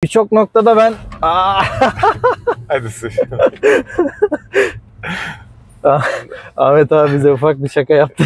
Birçok noktada ben Hadi sür. Ahmet abi bize ufak bir şaka yaptı.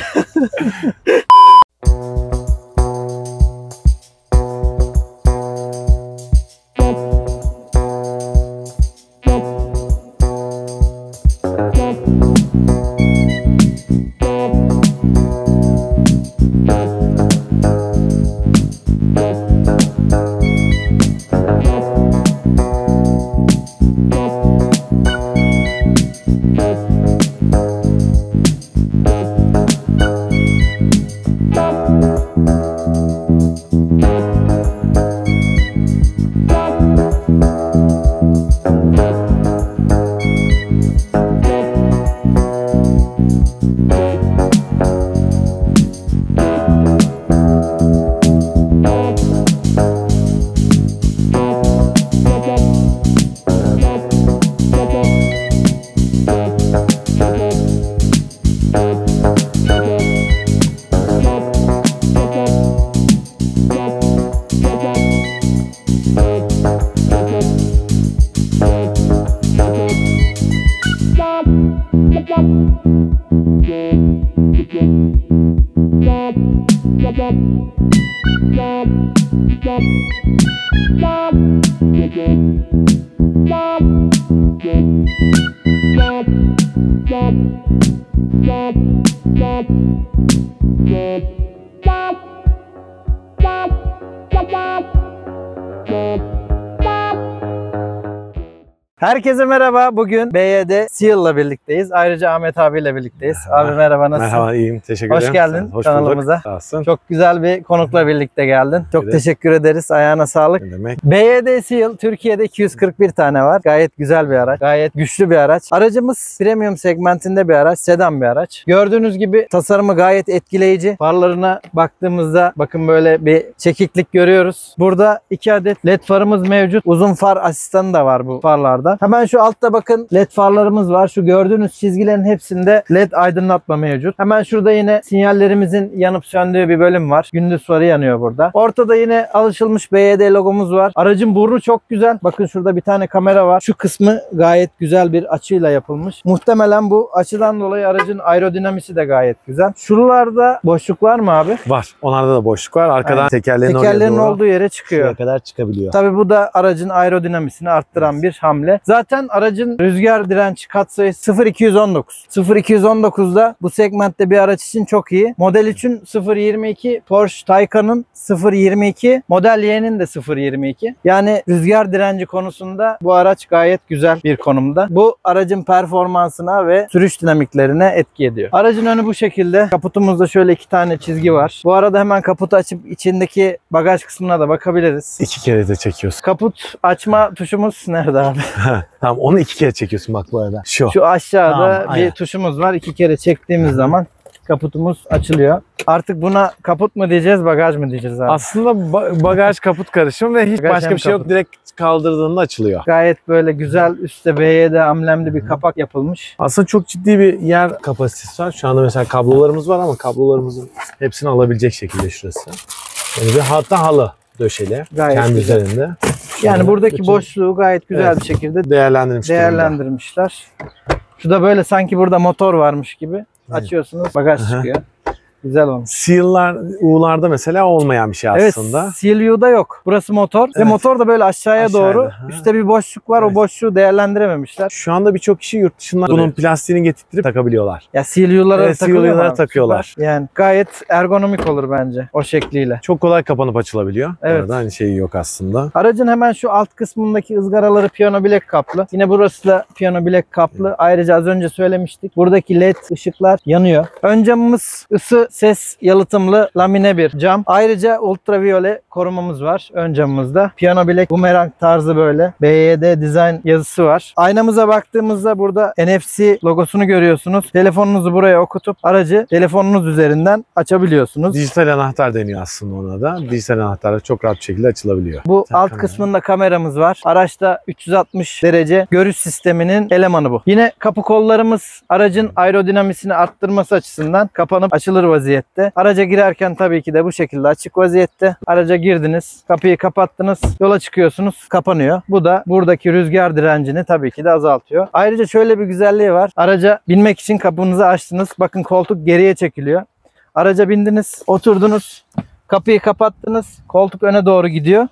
Herkese merhaba. Bugün BYD Seal'la birlikteyiz. Ayrıca Ahmet abiyle birlikteyiz. Abi merhaba, nasılsın? Merhaba, iyiyim. Teşekkür ederim. Hoş geldin kanalımıza. Bulduk. Çok güzel bir konukla birlikte geldin. Çok teşekkür ederiz. Ayağına sağlık. Ne demek? BYD Seal Türkiye'de 241 tane var. Gayet güzel bir araç. Gayet güçlü bir araç. Aracımız premium segmentinde bir araç. Sedan bir araç. Gördüğünüz gibi tasarımı gayet etkileyici. Farlarına baktığımızda bakın böyle bir çekiklik görüyoruz. Burada 2 adet LED farımız mevcut. Uzun far asistanı da var bu farlarda. Hemen şu altta bakın LED farlarımız var. Şu gördüğünüz çizgilerin hepsinde LED aydınlatma mevcut. Hemen şurada yine sinyallerimizin yanıp söndüğü bir bölüm var. Gündüz farı yanıyor burada. Ortada yine alışılmış BYD logomuz var. Aracın burnu çok güzel. Bakın şurada bir tane kamera var. Şu kısmı gayet güzel bir açıyla yapılmış. Muhtemelen bu açıdan dolayı aracın aerodinamisi de gayet güzel. Şuralarda boşluk var mı abi? Var. Onlarda da boşluk var. Arkadan Aynen. tekerlerin olduğu yere çıkıyor. Şuraya kadar çıkabiliyor. Tabii bu da aracın aerodinamisini arttıran bir hamle. Zaten aracın rüzgar direnci katsayısı 0219. 0219'da bu segmentte bir araç için çok iyi. Model 3'ün 022, Porsche Taycan'ın 022, Model Y'nin de 022. Yani rüzgar direnci konusunda bu araç gayet güzel bir konumda. Bu aracın performansına ve sürüş dinamiklerine etki ediyor. Aracın önü bu şekilde. Kaputumuzda şöyle 2 tane çizgi var. Bu arada hemen kaputu açıp içindeki bagaj kısmına da bakabiliriz. 2 kere de çekiyorsun. Kaput açma tuşumuz nerede abi? Tamam, onu 2 kere çekiyorsun bak bu arada. Şu aşağıda tamam, bir tuşumuz var. 2 kere çektiğimiz zaman kaputumuz açılıyor. Artık buna kaput mu diyeceğiz, bagaj mı diyeceğiz abi? Aslında bagaj kaput karışımı ve hiç Bagaj başka hem bir şey yok. kaput. Direkt kaldırdığında açılıyor. Gayet böyle güzel üstte BYD amblemli bir kapak yapılmış. Aslında çok ciddi bir yer kapasitesi var. Şu anda mesela kablolarımız var ama kablolarımızın hepsini alabilecek şekilde şurası. Yani bir hatta halı döşeli. Gayet kendi güzel. üzerinde. Yani buradaki bütün boşluğu gayet güzel bir şekilde değerlendirmişler. Şu da böyle sanki burada motor varmış gibi. Açıyorsunuz, bagaj çıkıyor. Güzel olmuş. Seal'lar, U'larda mesela olmayan bir şey aslında. Evet, CLU'da yok. Burası motor. Ve motor da böyle aşağıya doğru. Üstte bir boşluk var. Evet. O boşluğu değerlendirememişler. Şu anda birçok kişi yurt dışından bunun plastiğini getirtip takabiliyorlar. Ya CLU'lara Evet, CLU'lara takıyorlar. Süper. Yani gayet ergonomik olur bence o şekliyle. Çok kolay kapanıp açılabiliyor. Evet. Orada aynı şeyi yok aslında. Aracın hemen şu alt kısmındaki ızgaraları piyano bilek kaplı. Yine burası da piyano bilek kaplı. Ayrıca az önce söylemiştik. Buradaki LED ışıklar yanıyor. Ön camımız ısı ses yalıtımlı lamine bir cam. Ayrıca ultraviyole korumamız var ön camımızda. Piyano bilek bumerang tarzı böyle BYD design yazısı var. Aynamıza baktığımızda burada NFC logosunu görüyorsunuz. Telefonunuzu buraya okutup aracı telefonunuz üzerinden açabiliyorsunuz. Dijital anahtar deniyor aslında ona da. Dijital anahtarla çok rahat bir şekilde açılabiliyor. Bu alt kısmında kameramız var. Araçta 360 derece görüş sisteminin elemanı bu. Yine kapı kollarımız aracın aerodinamisini arttırması açısından kapanıp açılır vaziyette vaziyette. Araca girerken tabii ki de bu şekilde açık vaziyette. Araca girdiniz, kapıyı kapattınız, yola çıkıyorsunuz, kapanıyor. Bu da buradaki rüzgar direncini tabii ki de azaltıyor. Ayrıca şöyle bir güzelliği var. Araca binmek için kapınızı açtınız. Bakın koltuk geriye çekiliyor. Araca bindiniz, oturdunuz, kapıyı kapattınız, koltuk öne doğru gidiyor.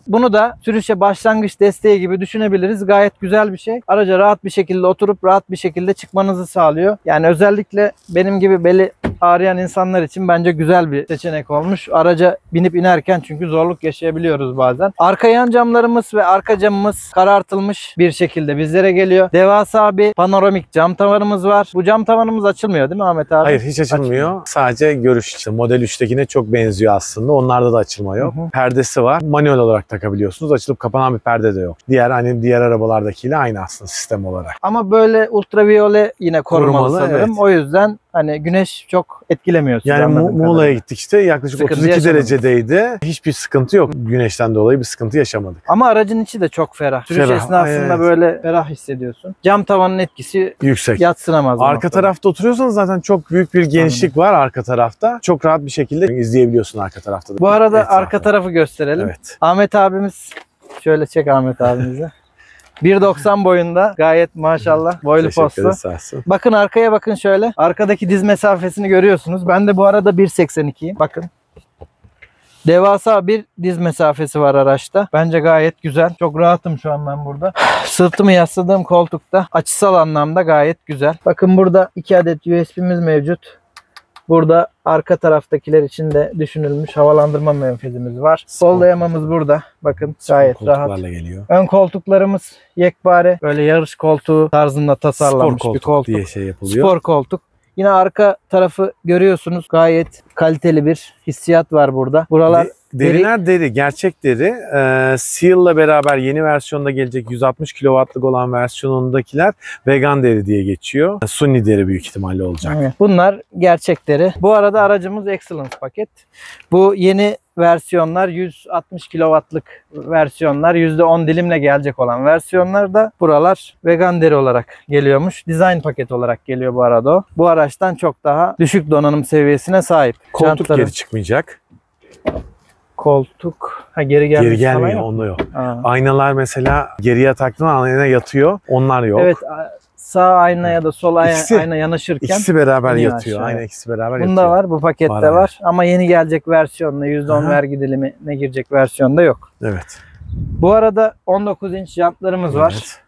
Bunu da sürüşe başlangıç desteği gibi düşünebiliriz. Gayet güzel bir şey. Araca rahat bir şekilde oturup rahat bir şekilde çıkmanızı sağlıyor. Yani özellikle benim gibi beli ağrıyan insanlar için bence güzel bir seçenek olmuş. Araca binip inerken çünkü zorluk yaşayabiliyoruz bazen. Arka yan camlarımız ve arka camımız karartılmış bir şekilde bizlere geliyor. Devasa bir panoramik cam tavanımız var. Bu cam tavanımız açılmıyor değil mi Ahmet abi? Hayır, hiç açılmıyor. Sadece görüş için. Model 3'tekine çok benziyor aslında. Onlarda da açılma yok. Perdesi var. Manuel olarak takabiliyorsunuz. Açılıp kapanan bir perde de yok. Diğer arabalardakiyle aynı aslında sistem olarak. Ama böyle ultraviyole yine korumalı sanırım. Evet. O yüzden hani güneş çok etkilemiyor sizi. Yani anladığım Muğla'ya kadarıyla. gittik işte. Yaklaşık Sıkıntı 32 yaşamadınız. derecedeydi. Hiçbir sıkıntı yok. Güneşten dolayı bir sıkıntı yaşamadık. Ama aracın içi de çok ferah. Sürüş Ferah, esnasında evet. böyle ferah hissediyorsun. Cam tavanın etkisi Yüksek. yadsınamaz. bu Arka noktada. tarafta oturuyorsanız zaten çok büyük bir genişlik var arka tarafta. Çok rahat bir şekilde izleyebiliyorsun arka tarafta da. Bu arada Etrafı. arka tarafı gösterelim. Evet. Ahmet abimiz, şöyle çek Ahmet abimizi. 1.90 boyunda, gayet maşallah boylu Teşekkür postlu. ederiz, sağ olsun. Bakın arkaya, bakın şöyle. Arkadaki diz mesafesini görüyorsunuz. Ben de bu arada 1.82'yim. Bakın. Devasa bir diz mesafesi var araçta. Bence gayet güzel. Çok rahatım şu an ben burada. Sırtımı yasladığım koltukta açısal anlamda gayet güzel. Bakın burada 2 adet USB'miz mevcut. Burada arka taraftakiler için de düşünülmüş havalandırma menfezimiz var. Sol dayamamız burada. Bakın gayet rahat. Koltuklarla geliyor. Ön koltuklarımız yekpare. Böyle yarış koltuğu tarzında tasarlanmış Spor bir koltuk. diye şey yapılıyor. Spor koltuk. Yine arka tarafı görüyorsunuz. Gayet kaliteli bir hissiyat var burada. Buralar Deriler deri, gerçek deri. Seal'la beraber yeni versiyonda gelecek 160 kW'lık olan versiyonundakiler vegan deri diye geçiyor. Sunni deri büyük ihtimalle olacak. evet, bunlar gerçekleri. Bu arada aracımız Excellence paket. Bu yeni versiyonlar 160 kW'lık versiyonlar, %10 dilimle gelecek olan versiyonlar da buralar vegan deri olarak geliyormuş. Design paket olarak geliyor bu arada o. Bu araçtan çok daha düşük donanım seviyesine sahip. Koltuk Jantları- geri çıkmayacak. Koltuk geri gelmiş Geri falan gelmiyor, yok. onda yok. Aa. Aynalar mesela geriye taktığında aynaya yatıyor. Onlar yok. Evet, sağ ayna ya da sol İkisi- ayna yanaşırken İkisi beraber iniyor yatıyor. aşağıya. Aynen, ikisi beraber bunda yatıyor. var, bu pakette Var, var. Ama yeni gelecek versiyonda %10 Aha. vergi dilimine girecek versiyonda yok. Evet. Bu arada 19 inç jantlarımız var. Evet.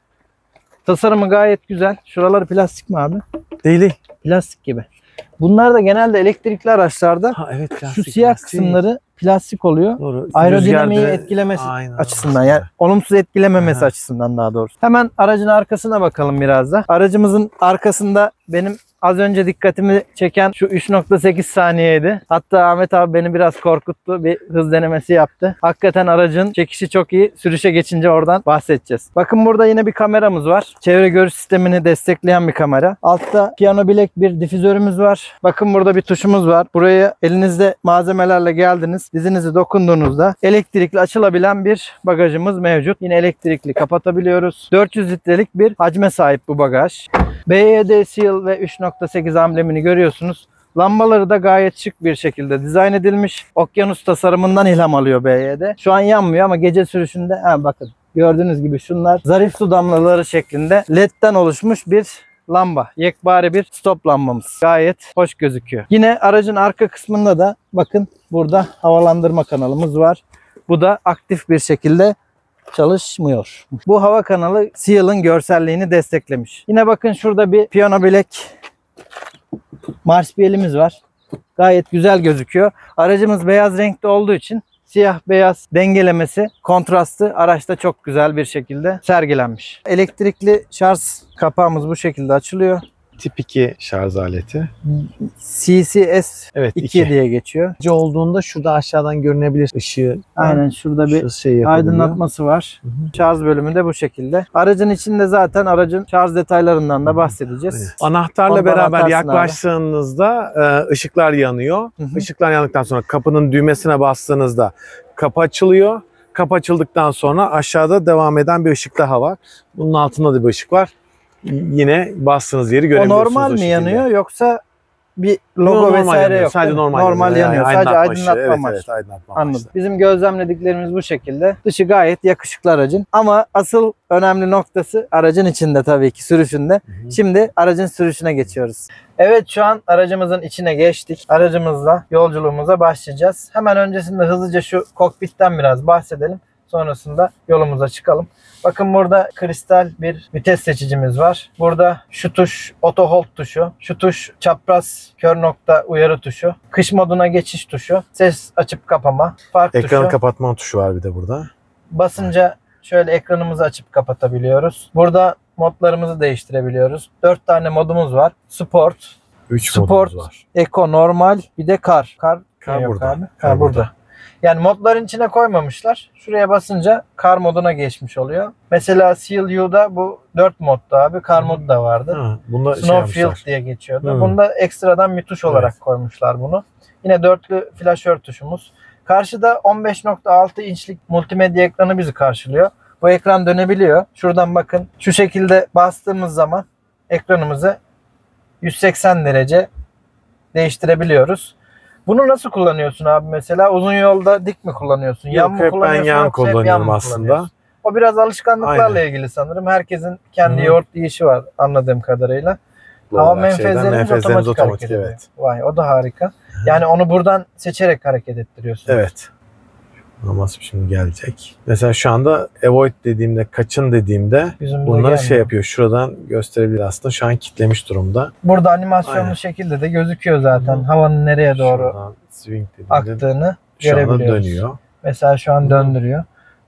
Tasarımı gayet güzel. Şuraları plastik mi abi? Değil. Plastik gibi. Bunlar da genelde elektrikli araçlarda Ha, evet, şu plastik, siyah plastik. kısımları plastik oluyor. Doğru. Aerodinamiği Rüzgar etkilemesi Aynen. açısından, yani olumsuz etkilememesi Aha. açısından daha doğrusu. Hemen aracın arkasına bakalım biraz da. Aracımızın arkasında benim az önce dikkatimi çeken şu 3.8 saniyeydi. Hatta Ahmet abi beni biraz korkuttu. Bir hız denemesi yaptı. Hakikaten aracın çekişi çok iyi. Sürüşe geçince oradan bahsedeceğiz. Bakın burada yine bir kameramız var. Çevre görüş sistemini destekleyen bir kamera. Altta piyano bilek bir difüzörümüz var. Bakın burada bir tuşumuz var. Buraya elinizde malzemelerle geldiniz. Dizinizi dokunduğunuzda elektrikli açılabilen bir bagajımız mevcut. Yine elektrikli kapatabiliyoruz. 400 litrelik bir hacme sahip bu bagaj. BYD Seal ve 3.8 amblemini görüyorsunuz. Lambaları da gayet şık bir şekilde dizayn edilmiş. Okyanus tasarımından ilham alıyor BYD. Şu an yanmıyor ama gece sürüşünde bakın gördüğünüz gibi şunlar zarif su damlaları şeklinde LED'den oluşmuş bir lamba. Yekpare bir stop lambamız. Gayet hoş gözüküyor. Yine aracın arka kısmında da bakın burada havalandırma kanalımız var. Bu da aktif bir şekilde çalışmıyor. Bu hava kanalı Seal'ın görselliğini desteklemiş. Yine bakın şurada bir piyano bilek marşpiyelimiz var. Gayet güzel gözüküyor. Aracımız beyaz renkte olduğu için siyah beyaz dengelemesi, kontrastı araçta çok güzel bir şekilde sergilenmiş. Elektrikli şarj kapağımız bu şekilde açılıyor. Tip 2 şarj aleti. CCS Evet, 2 diye geçiyor. İki olduğunda şurada aşağıdan görünebilir ışığı. Aynen şurada bir Şu şey yapabiliyor. aydınlatması var. Şarj bölümü de bu şekilde. Aracın içinde zaten aracın şarj detaylarından da bahsedeceğiz. Evet. Anahtarla Ondan beraber atarsın yaklaştığınızda ışıklar yanıyor. Hı hı. Işıklar yandıktan sonra kapının düğmesine bastığınızda kapı açılıyor. Kapı açıldıktan sonra aşağıda devam eden bir ışık daha var. Bunun altında da bir ışık var. Yine bastığınız yeri O görebiliyorsunuz. normal mi şekilde. yanıyor yoksa bir logo Normal vesaire yanıyor. yok. Sadece değil mi? normal yanıyor. Yani Sadece aydınlatma ışığı. aydınlatma Evet, amaçlı. evet, aydınlatma Anladım. amaçlı. Bizim gözlemlediklerimiz bu şekilde. Dışı gayet yakışıklı aracın. Ama asıl önemli noktası aracın içinde tabii ki, sürüşünde. Hı hı. Şimdi aracın sürüşüne geçiyoruz. Evet, şu an aracımızın içine geçtik. Aracımızla yolculuğumuza başlayacağız. Hemen öncesinde hızlıca şu kokpitten biraz bahsedelim. Sonrasında yolumuza çıkalım. Bakın burada kristal bir vites seçicimiz var. Burada şu tuş auto hold tuşu. Şu tuş çapraz kör nokta uyarı tuşu. Kış moduna geçiş tuşu. Ses açıp kapama. Park Ekranı tuşu. kapatma tuşu var bir de burada. Basınca şöyle ekranımızı açıp kapatabiliyoruz. Burada modlarımızı değiştirebiliyoruz. 4 tane modumuz var. Sport, 3 Sport, modumuz var. Eco, normal, bir de kar. Kar yok burada. abi. Kar Burada. Yani modların içine koymamışlar. Şuraya basınca kar moduna geçmiş oluyor. Mesela CLU'da bu 4 moddu abi. Kar modu da vardı. Ha, bunda Snowfield yapmışlar. diye geçiyordu. Hı. Bunda ekstradan bir tuş olarak Evet. koymuşlar bunu. Yine dörtlü flaşör tuşumuz. Karşıda 15.6 inçlik multimedya ekranı bizi karşılıyor. Bu ekran dönebiliyor. Şuradan bakın, şu şekilde bastığımız zaman ekranımızı 180 derece değiştirebiliyoruz. Bunu nasıl kullanıyorsun abi mesela? Uzun yolda dik mi kullanıyorsun? Yok, Yan mı hep ben kullanıyorsun? yan yoksa hep kullanıyorum mı aslında. kullanıyorsun? O biraz alışkanlıklarla Aynen. ilgili sanırım. Herkesin kendi Hı. yoğurt yiyişi var anladığım kadarıyla. Hava menfezlerimiz otomatik hareket ediyor. evet. Vay, o da harika. Yani onu buradan seçerek hareket ettiriyorsun. Evet. Ama şimdi gelecek. Mesela şu anda avoid dediğimde, kaçın dediğimde Bizim bunları gelmiyor. şey yapıyor. Şuradan gösterebilir aslında. Şu an kitlemiş durumda. Burada animasyonlu Aynen. şekilde de gözüküyor zaten. Hı. Havanın nereye doğru Şuradan swing dediğimde aktığını şu anda görebiliyoruz. dönüyor. Mesela şu an döndürüyor.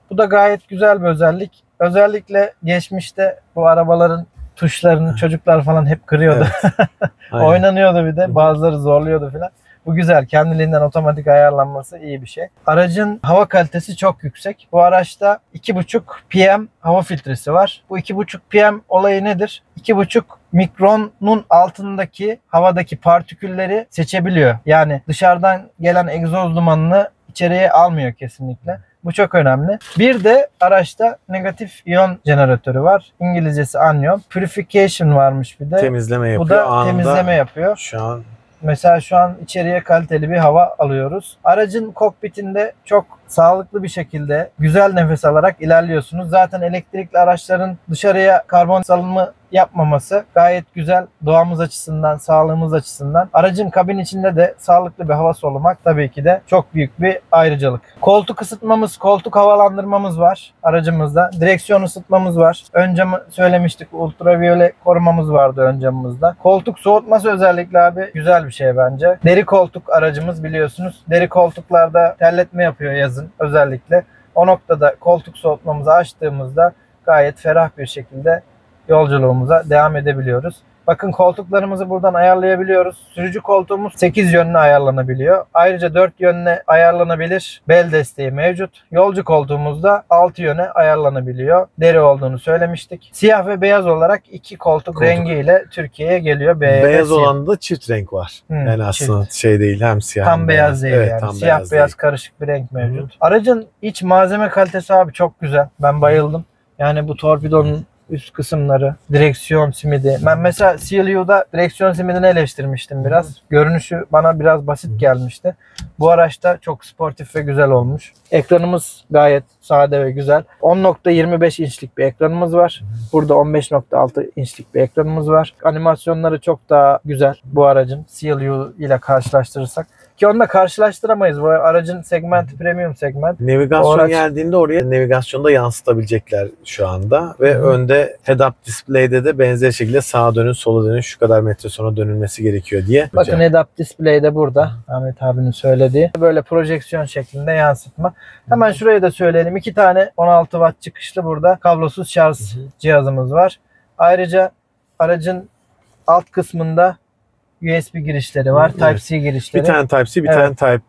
Bu da gayet güzel bir özellik. Özellikle geçmişte bu arabaların tuşlarını çocuklar falan hep kırıyordu. Evet. Aynen. Oynanıyordu bir de. Hı. Bazıları zorluyordu falan. Bu güzel. Kendiliğinden otomatik ayarlanması iyi bir şey. Aracın hava kalitesi çok yüksek. Bu araçta 2,5 PM hava filtresi var. Bu 2,5 PM olayı nedir? 2,5 mikronun altındaki havadaki partikülleri seçebiliyor. Yani dışarıdan gelen egzoz dumanını içeriye almıyor kesinlikle. Bu çok önemli. Bir de araçta negatif iyon jeneratörü var. İngilizcesi anion. Purification varmış bir de. Temizleme yapıyor. Bu da Anında temizleme yapıyor. Şu an Mesela şu an içeriye kaliteli bir hava alıyoruz. Aracın kokpitinde çok sağlıklı bir şekilde güzel nefes alarak ilerliyorsunuz. Zaten elektrikli araçların dışarıya karbon salımı yapmaması gayet güzel. Doğamız açısından, sağlığımız açısından. Aracın kabin içinde de sağlıklı bir hava solumak tabii ki de çok büyük bir ayrıcalık. Koltuk ısıtmamız, koltuk havalandırmamız var aracımızda. Direksiyon ısıtmamız var. Ön camı söylemiştik. Ultraviyole korumamız vardı ön camımızda. Koltuk soğutması özellikle abi güzel bir şey bence. Deri koltuk aracımız, biliyorsunuz. Deri koltuklarda terletme yapıyor yazın özellikle. O noktada koltuk soğutmamızı açtığımızda gayet ferah bir şekilde yolculuğumuza devam edebiliyoruz. Bakın, koltuklarımızı buradan ayarlayabiliyoruz. Sürücü koltuğumuz 8 yönlü ayarlanabiliyor. Ayrıca 4 yönlü ayarlanabilir bel desteği mevcut. Yolcu koltuğumuzda 6 yöne ayarlanabiliyor. Deri olduğunu söylemiştik. Siyah ve beyaz olarak iki koltuk rengiyle Türkiye'ye geliyor. beyaz olan da çift renk var. Yani aslında çift. şey değil, hem siyah Tam hem beyaz değil Evet, yani. tam Siyah beyaz değil. karışık bir renk mevcut. Aracın iç malzeme kalitesi abi çok güzel. Ben bayıldım. Yani bu torpidonun üst kısımları, direksiyon simidi. Ben mesela CLU'da direksiyon simidini eleştirmiştim biraz. Görünüşü bana biraz basit gelmişti. Bu araçta çok sportif ve güzel olmuş. Ekranımız gayet sade ve güzel. 10.25 inçlik bir ekranımız var. Burada 15.6 inçlik bir ekranımız var. Animasyonları çok daha güzel bu aracın CLU ile karşılaştırırsak. Ki onunla karşılaştıramayız. Bu aracın segmenti premium segment. Navigasyon araç- geldiğinde oraya navigasyonda yansıtabilecekler şu anda. Ve Hı hı. önde head-up display'de de benzer şekilde sağa dönün, sola dönün, şu kadar metre sonra dönülmesi gerekiyor diye. Bakın head-up display de burada. Ahmet abinin söylediği. Böyle projeksiyon şeklinde yansıtma. Hemen şurayı da söyleyelim. 2 tane 16 watt çıkışlı burada kablosuz şarj cihazımız var. Ayrıca aracın alt kısmında USB girişleri var. Evet. Type-C girişleri. Bir tane Type-C, bir Evet. tane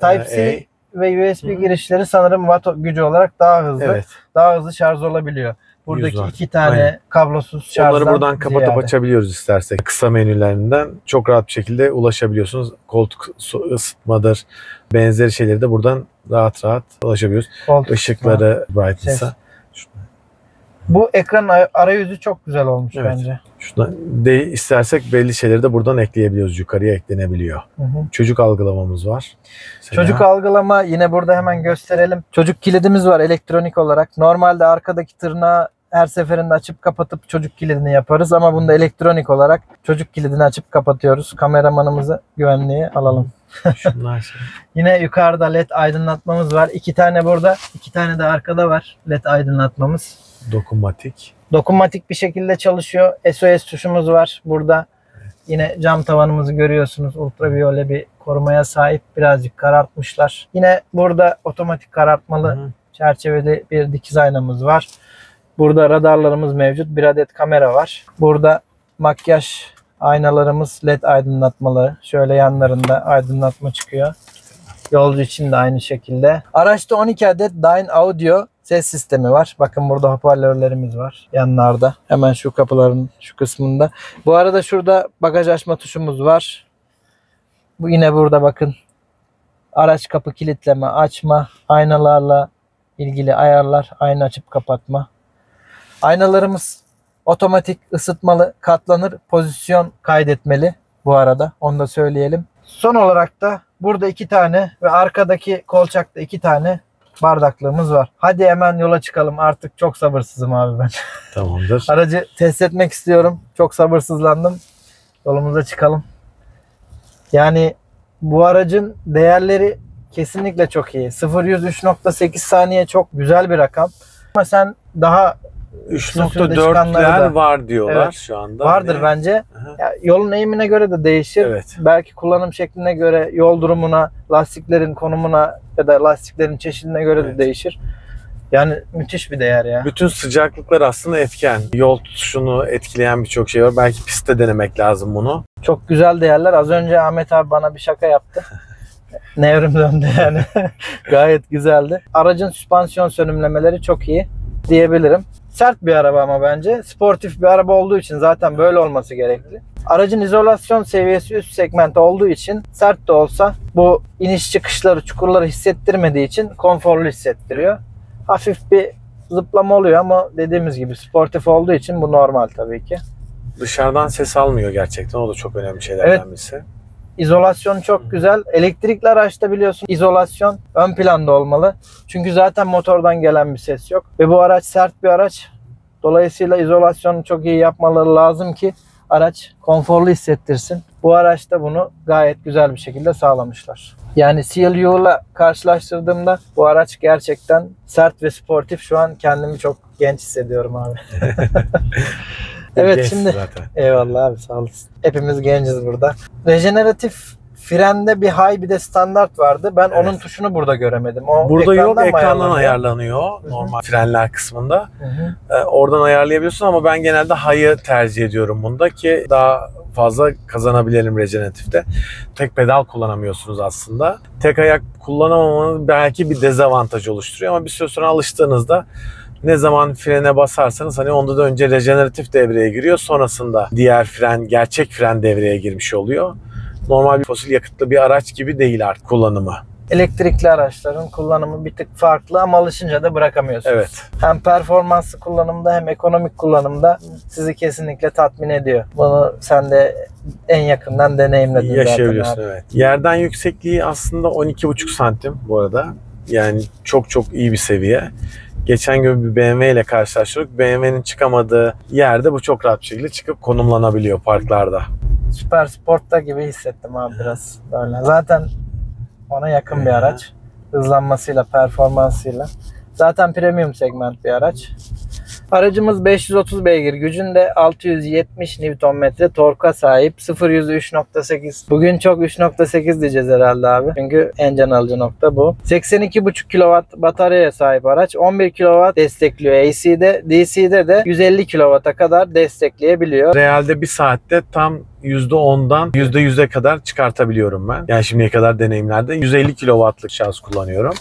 Type-C A. ve USB girişleri sanırım watt gücü olarak daha hızlı. Evet. Daha hızlı şarj olabiliyor. Buradaki 100 watt. 2 tane Aynen. kablosuz şarjdan Onları buradan kapatıp ziyade. açabiliyoruz istersek. Kısa menülerinden çok rahat bir şekilde ulaşabiliyorsunuz. Koltuk ısıtmadır, benzeri şeyleri de buradan rahat ulaşabiliyoruz. Koltuk Işıkları, brightness'a. Ses. Bu ekran arayüzü çok güzel olmuş Evet. bence. Şuradan istersek belli şeyleri de buradan ekleyebiliyoruz. Yukarıya eklenebiliyor. Hı hı. Çocuk algılamamız var. Mesela Çocuk algılama yine burada hemen gösterelim. Çocuk kilidimiz var elektronik olarak. Normalde arkadaki tırnağı her seferinde açıp kapatıp çocuk kilidini yaparız ama bunda elektronik olarak çocuk kilidini açıp kapatıyoruz. Kameramanımızı güvenliğe alalım. şunlar şey. Yine yukarıda led aydınlatmamız var. 2 tane burada, 2 tane de arkada var led aydınlatmamız. Dokunmatik. Dokunmatik bir şekilde çalışıyor. SOS tuşumuz var burada. Yine cam tavanımızı görüyorsunuz. Ultraviyole bir korumaya sahip. Birazcık karartmışlar. Yine burada otomatik karartmalı Hı. çerçevede bir dikiz aynamız var. Burada radarlarımız mevcut. Bir adet kamera var. Burada makyaj aynalarımız led aydınlatmalı. Şöyle yanlarında aydınlatma çıkıyor. Yolcu için de aynı şekilde. Araçta 12 adet Dyne Audio ses sistemi var. Bakın burada hoparlörlerimiz var yanlarda. Hemen şu kapıların şu kısmında. Bu arada şurada bagaj açma tuşumuz var. Bu yine burada bakın. Araç kapı kilitleme, açma, aynalarla ilgili ayarlar, ayna açıp kapatma. Aynalarımız otomatik ısıtmalı, katlanır, pozisyon kaydetmeli bu arada. Onu da söyleyelim. Son olarak da burada 2 tane ve arkadaki kolçakta 2 tane bardaklığımız var. Hadi hemen yola çıkalım. Artık çok sabırsızım abi ben. Tamamdır. Aracı test etmek istiyorum. Çok sabırsızlandım. Yolumuza çıkalım. Yani bu aracın değerleri kesinlikle çok iyi. 0-100 3.8 saniye çok güzel bir rakam. Ama sen daha 3.4'ler var diyorlar Evet. şu anda. vardır Hani- bence. Aha. Ya, yolun eğimine göre de değişir. Evet. Belki kullanım şekline göre, yol durumuna, lastiklerin konumuna ya da lastiklerin çeşidine göre de Evet. değişir. Yani müthiş bir değer ya. Bütün sıcaklıklar aslında etken. Yol tutuşunu etkileyen birçok şey var. Belki pistte denemek lazım bunu. Çok güzel değerler. Az önce Ahmet abi bana bir şaka yaptı. Nevrim döndü yani. Gayet güzeldi. Aracın süspansiyon sönümlemeleri çok iyi diyebilirim. Sert bir araba ama bence. Sportif bir araba olduğu için zaten böyle olması gerekli. Aracın izolasyon seviyesi üst segment olduğu için sert de olsa bu iniş çıkışları, çukurları hissettirmediği için konforlu hissettiriyor. Hafif bir zıplama oluyor ama dediğimiz gibi sportif olduğu için bu normal tabii ki. Dışarıdan ses almıyor gerçekten. O da çok önemli şeylerden birisi. İzolasyon çok güzel. Elektrikli araçta biliyorsun izolasyon ön planda olmalı. Çünkü zaten motordan gelen bir ses yok. Ve bu araç sert bir araç. Dolayısıyla izolasyonu çok iyi yapmaları lazım ki araç konforlu hissettirsin. Bu araçta bunu gayet güzel bir şekilde sağlamışlar. Yani CLU ile karşılaştırdığımda bu araç gerçekten sert ve sportif. Şu an kendimi çok genç hissediyorum abi. Evet Gençsin şimdi zaten. eyvallah abi sağ olasın. Hepimiz genciz burada. Rejeneratif frende bir high bir de standart vardı. Ben Evet. onun tuşunu burada göremedim. O Burada yok, mı ekrandan ayarlanıyor? ayarlanıyor. Hı hı. Normal frenler kısmında. Hı hı. Oradan ayarlayabiliyorsun ama ben genelde high'ı tercih ediyorum bunda ki daha fazla kazanabilelim rejeneratifte. Tek pedal kullanamıyorsunuz aslında. Tek ayak kullanamamanın belki bir dezavantaj oluşturuyor ama bir süre sonra alıştığınızda ne zaman frene basarsanız hani onda da önce rejeneratif devreye giriyor. Sonrasında diğer fren, gerçek fren devreye girmiş oluyor. Normal bir fosil yakıtlı bir araç gibi değil artık kullanımı. Elektrikli araçların kullanımı bir tık farklı ama alışınca da bırakamıyorsunuz. Evet. Hem performanslı kullanımda hem ekonomik kullanımda sizi kesinlikle tatmin ediyor. Bunu sen de en yakından deneyimledin Yaşayabiliyorsun zaten abi. evet. Yerden yüksekliği aslında 12,5 santim bu arada. Yani çok çok iyi bir seviye. Geçen gün bir BMW ile karşılaştık. BMW'nin çıkamadığı yerde bu çok rahat bir şekilde çıkıp konumlanabiliyor parklarda. Süper Sport'ta gibi hissettim abi biraz böyle. Zaten ona yakın bir araç. Hızlanmasıyla, performansıyla. Zaten premium segment bir araç. Aracımız 530 beygir gücünde 670 Nm torka sahip. 0-100'ü 3.8. Bugün çok 3.8 diyeceğiz herhalde abi. Çünkü en can alıcı nokta bu. 82,5 kW bataryaya sahip araç. 11 kW destekliyor AC'de. DC'de de 150 kW'a kadar destekleyebiliyor. Realde bir saatte tam %10'dan %100'e kadar çıkartabiliyorum ben. Yani şimdiye kadar deneyimlerde 150 kW'lık şarj kullanıyorum.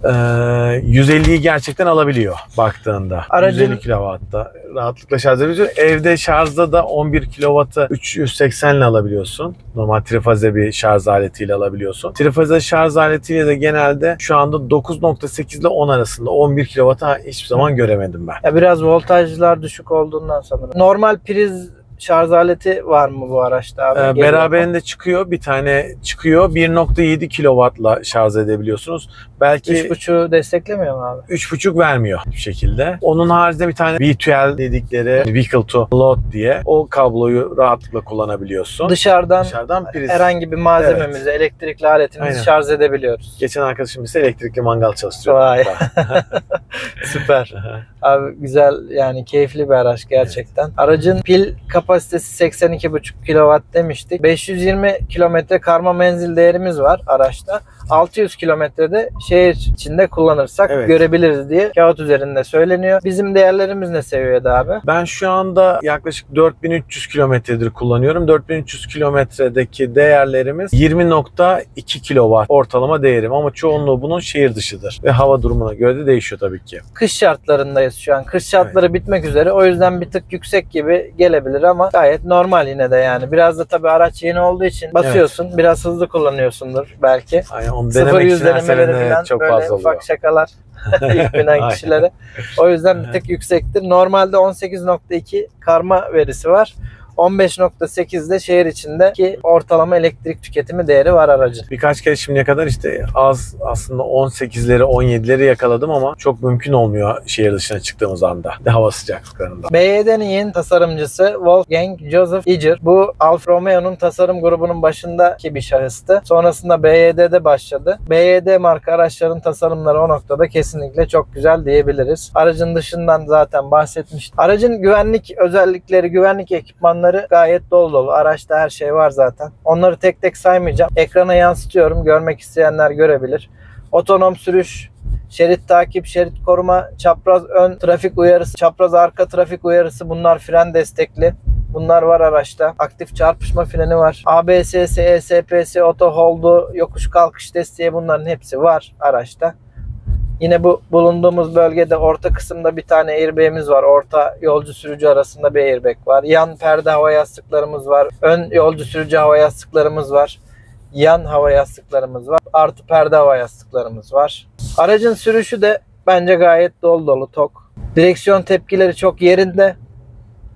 150'yi gerçekten alabiliyor baktığında. Aracın 150 kW'da rahatlıkla şarj edebiliyorsun. Evde şarjda da 11 kW'ı 380 ile alabiliyorsun. Normal trifaze bir şarj aletiyle alabiliyorsun. Trifaze şarj aletiyle de genelde şu anda 9.8 ile 10 arasında. 11 kW'ı hiçbir zaman göremedim ben. Ya biraz voltajlar düşük olduğundan sanırım. Normal priz şarj aleti var mı bu araçta abi? Beraberinde çıkıyor. Bir tane çıkıyor. 1.7 kW'la şarj edebiliyorsunuz. Belki 3.5'u desteklemiyor mu abi? 3.5 vermiyor bir şekilde. Onun haricinde bir tane V12 dedikleri Vehicle to Load diye o kabloyu rahatlıkla kullanabiliyorsun. Dışarıdan priz. herhangi bir malzememizi, elektrikli aletimizi Aynen. şarj edebiliyoruz. Geçen arkadaşım ise elektrikli mangal çalıştırıyor. Vay. Süper. Abi güzel, yani keyifli bir araç gerçekten. Evet. Aracın pil kapasitesi 82,5 kW demiştik. 520 kilometre karma menzil değerimiz var araçta. 600 kilometrede şehir içinde kullanırsak görebiliriz diye kağıt üzerinde söyleniyor. Bizim değerlerimiz ne seviyede abi? Ben şu anda yaklaşık 4300 kilometredir kullanıyorum. 4300 kilometredeki değerlerimiz 20.2 kW ortalama değerim ama çoğunluğu bunun şehir dışıdır. Ve hava durumuna göre de değişiyor tabii ki. Kış şartlarındayız şu an. Kış şartları bitmek üzere. O yüzden bir tık yüksek gibi gelebilir ama gayet normal yine de yani. Biraz da tabii araç yeni olduğu için basıyorsun. Biraz hızlı kullanıyorsundur belki. Aynen, onu denemek için her seferinde çok fazla oluyor. Ufak şakalar ilk binen kişilere. O yüzden bir tık yüksektir. Normalde 18.2 karma verisi var. 15.8'de şehir içindeki ortalama elektrik tüketimi değeri var aracın. Birkaç kere şimdiye kadar işte az aslında 18'leri 17'leri yakaladım ama çok mümkün olmuyor şehir dışına çıktığımız anda. Hava sıcaklıklarında. BYD'nin yeni tasarımcısı Wolfgang Joseph Iger. Bu Alfa Romeo'nun tasarım grubunun başındaki bir şahıstı. Sonrasında BYD'de başladı. BYD marka araçların tasarımları o noktada kesinlikle çok güzel diyebiliriz. Aracın dışından zaten bahsetmiştim. Aracın güvenlik özellikleri, güvenlik ekipmanları gayet dolu dolu. Araçta her şey var zaten. Onları tek tek saymayacağım. Ekrana yansıtıyorum. Görmek isteyenler görebilir. Otonom sürüş, şerit takip, şerit koruma, çapraz ön trafik uyarısı, çapraz arka trafik uyarısı, bunlar fren destekli. Bunlar var araçta. Aktif çarpışma freni var. ABS'si, ESP'si, auto hold'u, yokuş kalkış desteği, bunların hepsi var araçta. Yine bu bulunduğumuz bölgede orta kısımda bir tane airbag'imiz var. Orta yolcu sürücü arasında bir airbag var. Yan perde hava yastıklarımız var. Ön yolcu sürücü hava yastıklarımız var. Yan hava yastıklarımız var. Artı perde hava yastıklarımız var. Aracın sürüşü de bence gayet dolu dolu, tok. Direksiyon tepkileri çok yerinde.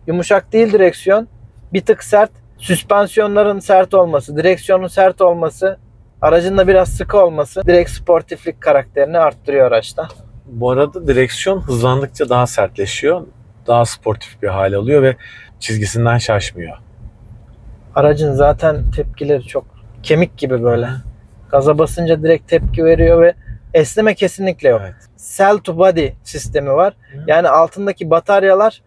Yumuşak değil direksiyon. Bir tık sert. Süspansiyonların sert olması, direksiyonun sert olması, aracın da biraz sıkı olması direkt sportiflik karakterini arttırıyor araçta. Bu arada direksiyon hızlandıkça daha sertleşiyor. Daha sportif bir hal alıyor ve çizgisinden şaşmıyor. Aracın zaten tepkileri çok kemik gibi böyle. Gaza basınca direkt tepki veriyor ve esneme kesinlikle yok. Evet. Cell to body sistemi var. Yani altındaki bataryalar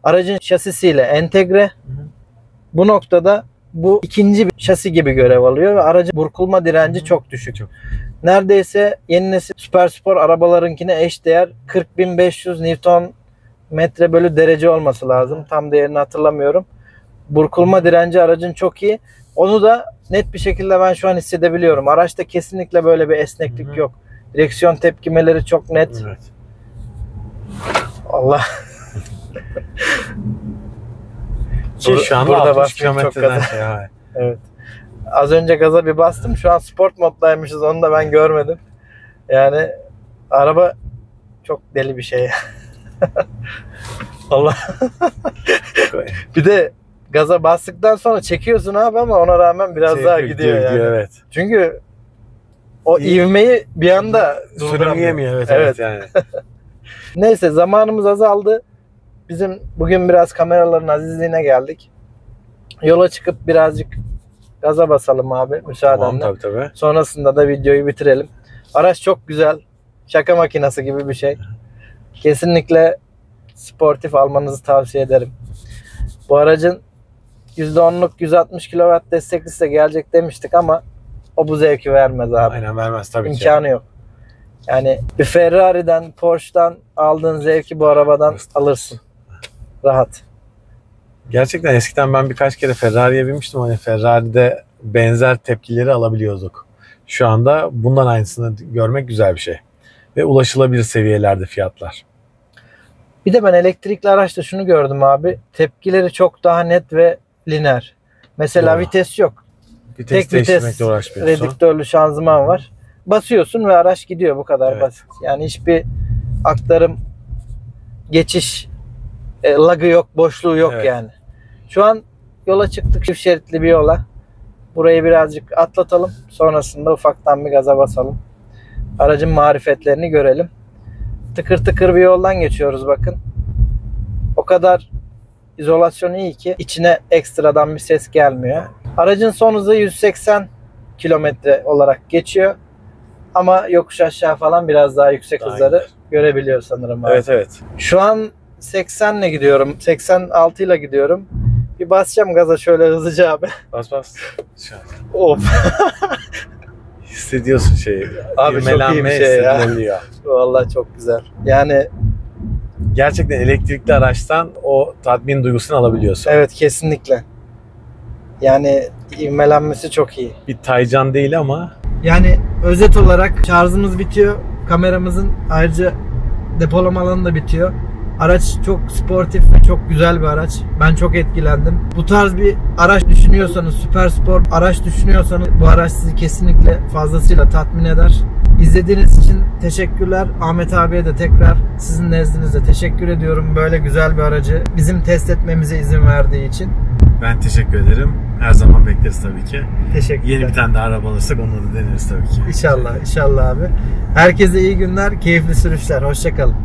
aracın şasisiyle entegre. Bu noktada bu ikinci bir şasi gibi görev alıyor ve aracın burkulma direnci çok düşük. Neredeyse yeni nesil süper spor arabalarınkine eşdeğer 40.500 Nm bölü derece olması lazım. Tam değerini hatırlamıyorum. Burkulma direnci aracın çok iyi. Onu da net bir şekilde ben şu an hissedebiliyorum. Araçta kesinlikle böyle bir esneklik yok. Direksiyon tepkimeleri çok net. Evet. Allah. Ki şu anda burada 60 kilometreden ya. Evet. Az önce gaza bir bastım. Şu an sport moddaymışız. Onu da ben görmedim. Yani araba çok deli bir şey. Allah. Bir de gaza bastıktan sonra çekiyorsun abi ama ona rağmen biraz daha gidiyor yani. Evet. Çünkü o ivmeyi bir anda sürükleyemiyor. Evet yani. Neyse, zamanımız azaldı. Bizim bugün biraz kameraların azizliğine geldik. Yola çıkıp birazcık gaza basalım abi müsaadenle. Tamam, tabii. Sonrasında da videoyu bitirelim. Araç çok güzel. Şaka makinesi gibi bir şey. Kesinlikle sportif almanızı tavsiye ederim. Bu aracın %10'luk 160 kW desteklisi de gelecek demiştik ama o bu zevki vermez abi. Aynen, vermez tabii ki. İmkanı yok. Yani bir Ferrari'den, Porsche'dan aldığın zevki bu arabadan alırsın. Rahat. Gerçekten eskiden ben birkaç kere Ferrari'ye binmiştim. Hani Ferrari'de benzer tepkileri alabiliyorduk. Şu anda bundan aynısını görmek güzel bir şey. Ve ulaşılabilir seviyelerde fiyatlar. Bir de ben elektrikli araçta şunu gördüm abi. Tepkileri çok daha net ve lineer. Mesela Doğru. vites yok. Vites Tek vites değiştirmekle uğraşmıyorsun. redüktörlü şanzıman var. Basıyorsun ve araç gidiyor, bu kadar Evet. basit. Yani hiçbir aktarım, geçiş lagı yok, boşluğu yok Evet. yani. Şu an yola çıktık, çift şeritli bir yola. Burayı birazcık atlatalım. Sonrasında ufaktan bir gaza basalım. Aracın marifetlerini görelim. Tıkır tıkır bir yoldan geçiyoruz bakın. O kadar izolasyon iyi ki içine ekstradan bir ses gelmiyor. Aracın son hızı 180 kilometre olarak geçiyor. Ama yokuş aşağı falan biraz daha yüksek Daha hızları gider. görebiliyor sanırım abi. Evet evet. Şu an 80 ile gidiyorum. 86 ile gidiyorum. Bir basacağım gaza şöyle hızlıca abi. Bas bas. Şu an. Of. Hissediyorsun şeyi. Abi çok iyi bir İvmelenme şey ya. hissediliyor. Vallahi çok güzel. Yani Gerçekten elektrikli araçtan o tatmin duygusunu alabiliyorsun. evet, kesinlikle. Yani ivmelenmesi çok iyi. Bir Taycan değil ama Yani özet olarak şarjımız bitiyor. Kameramızın ayrıca depolama alanı da bitiyor. Araç çok sportif ve çok güzel bir araç. Ben çok etkilendim. Bu tarz bir araç düşünüyorsanız, süper spor araç düşünüyorsanız bu araç sizi kesinlikle fazlasıyla tatmin eder. İzlediğiniz için teşekkürler. Ahmet abiye de tekrar sizin nezdinizde teşekkür ediyorum. Böyle güzel bir aracı bizim test etmemize izin verdiği için. ben teşekkür ederim. Her zaman bekleriz tabii ki. Teşekkürler. Yeni bir tane daha araba alırsak onları da deneriz tabii ki. İnşallah, inşallah abi. Herkese iyi günler, keyifli sürüşler. Hoşça kalın.